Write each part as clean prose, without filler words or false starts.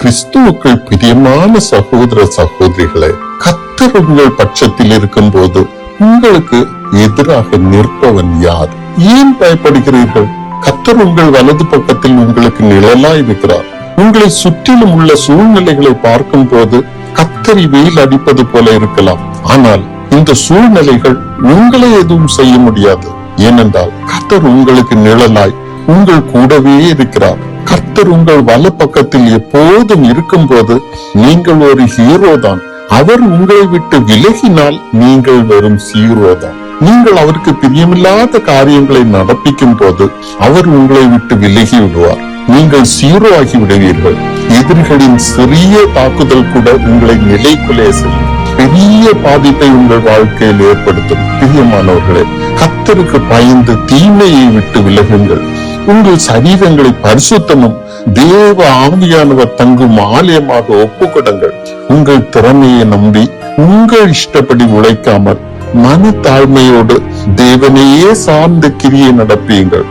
கிறிஸ்துவுக்குள் பிரியமான சகோதர சகோதரிகளே, கர்த்தர் உங்கள் பட்சத்தில் இருக்கும் போது உங்களுக்கு எதிராக நிற்பவன் யார்? ஏன் பயப்படுகிறீர்கள்? கர்த்தர் உங்கள் வலது பக்கத்தில் உங்களுக்கு நிழலாய் இருக்கிறார். உங்களை சுற்றிலும் உள்ள சூழ்நிலைகளை பார்க்கும் போது கத்தரி வெயில் அடிப்பது போல இருக்கலாம். ஆனால் இந்த சூழ்நிலைகள் உங்களை எதுவும் செய்ய முடியாது. ஏனென்றால் கர்த்தர் உங்களுக்கு நிழலாய் உங்கள் கூடவே இருக்கிறார். கர்த்தர் உங்கள் வல பக்கத்தில் எப்போதும் இருக்கும் போது நீங்கள் ஒரு ஹீரோ தான். அவர் உங்களை விட்டு விலகினால் நீங்கள் வெறும் ஹீரோ தான். நீங்கள் அவருக்கு பிரியமில்லாத காரியங்களை நடப்பிக்கும் போது அவர் உங்களை விட்டு விலகி விடுவார். நீங்கள் சீரோ ஆகி விடுவீர்கள். எதிரிகளின் சிறிய தாக்குதல் கூட உங்களை நிலைக்குள்ளே செய்யும். பெரிய பாதிப்பை உங்கள் வாழ்க்கையில் ஏற்படுத்தும். பிரியமானவர்களே, கர்த்தருக்கு பயந்து தீமையை விட்டு விலகுங்கள். உங்கள் சரீரங்களை பரிசுத்தமும் தேவ ஆவியானவர் தங்கும் ஆலயமாக ஒப்புக்கொடுங்கள். உங்கள் திறமையை நம்பி உங்கள் இஷ்டப்படி உழைக்காமல் மன தாழ்மையோடு தேவனையே சார்ந்த கிரியை நடப்பீங்கள்.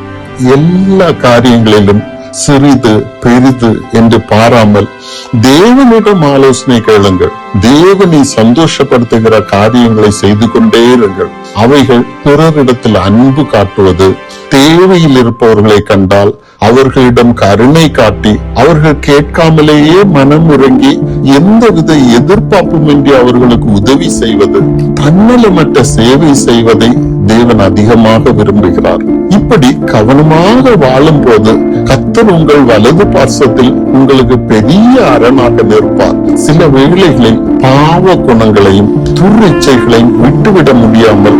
எல்லா காரியங்களிலும் சிறிது பெரிது என்று பாராமல் தேவனிடம் ஆலோசனை கேளுங்கள். தேவனை சந்தோஷப்படுத்துகிற காரியங்களை செய்து கொண்டே இருங்கள். அவைகள் பிறரிடத்தில் அன்பு காட்டுவது, தேவையில் இருப்பவர்களை கண்டால் அவர்களிடம் கருணை காட்டி அவர்கள் கேட்காமலேயே மனம் இறங்கி எந்தவித எதிர்பார்ப்புமின்றி அவர்களுக்கு உதவி செய்வது, தன்னலமற்ற சேவை செய்வதை தேவன் அதிகமாக விரும்புகிறார். இப்படி கவனமாக வாழும் போது கர்த்தர் உங்கள் வலது பார்சத்தில் உங்களுக்கு பெரிய அரணாக நிற்பார். சில வேளைகளில் பாவ குணங்களையும் துர்ச்சைகளையும் விட்டுவிட முடியாமல்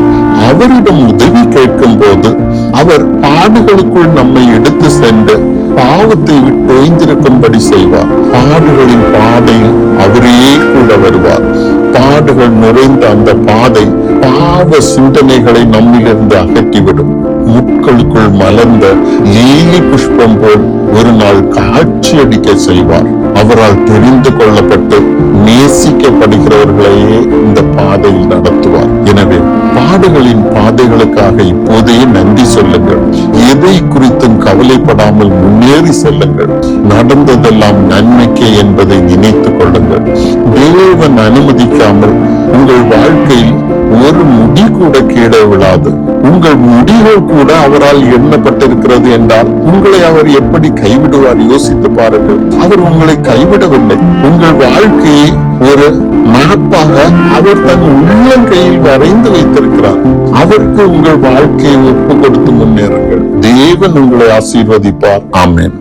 அவரிடம் உதவி கேட்கும் போது அவர் பாடுகளுக்குள் நம்மை எடுத்து சென்று பாவத்தை விட்டு ஓய்ந்திருக்கும்படி செய்வார். பாடுகளின் பாதையில் அவரே கூட வருவார். பாடுகள் நிறைந்த அந்த பாதை பாவ சிந்தனைகளை நம்மிலிருந்து அகற்றிவிடும். முட்களுக்குள் மலர்ந்த லீலி புஷ்பம் போல் ஒரு நாள் காட்சி அடிக்க செய்வார். அவரால் தெரிந்து கொள்ளப்பட்டு நேசிக்கப்படுகிறவர்களையே இந்த பாதையில் நடத்துவார். எனவே பாடுகளின் பாதைகளுக்காக இப்போதே நன்றி சொல்லுங்கள். எதை குறித்தும் கவலைப்படாமல் முன்னேறி செல்லுங்கள். நடந்ததெல்லாம் நன்மைக்கே என்பதை நினைத்துக் கொள்ளுங்கள். தேவன் அனுமதிக்காமல் உங்கள் வாழ்க்கையில் ஒரு முடி கூட கீழே விழாது. உங்கள் முடிகள் கூட அவரால் எண்ணப்பட்டிருக்கிறது என்றால் உங்களை அவர் எப்படி கைவிடுவார்? யோசித்து பாருங்கள். அவர் உங்களை கைவிடவில்லை. உங்கள் வாழ்க்கையை ஒரு மனப்பாக அவர் தன் உள்ளங்கையில் வரைந்து வைத்திருக்கிறார். அவருக்கு உங்கள் வாழ்க்கையை ஒப்பு கொடுத்து முன்னேறுங்கள். தேவன் உங்களை ஆசீர்வதிப்பார். ஆமென்.